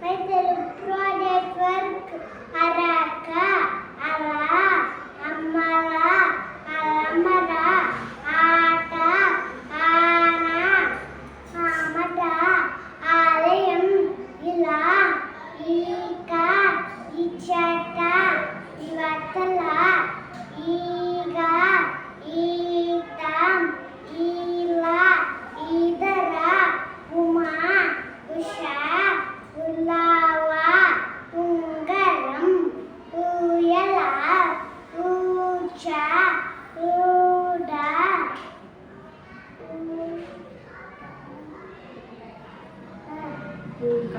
Betul project work araka ala amala alamada ata ana amada alayam ila ika ichata ivatala iga itam ila idara uma usha ಉಲ್ಲಾವ ಉಂಗರಂ ಊಯಲ ಊಚ ಊಡ ಊಕ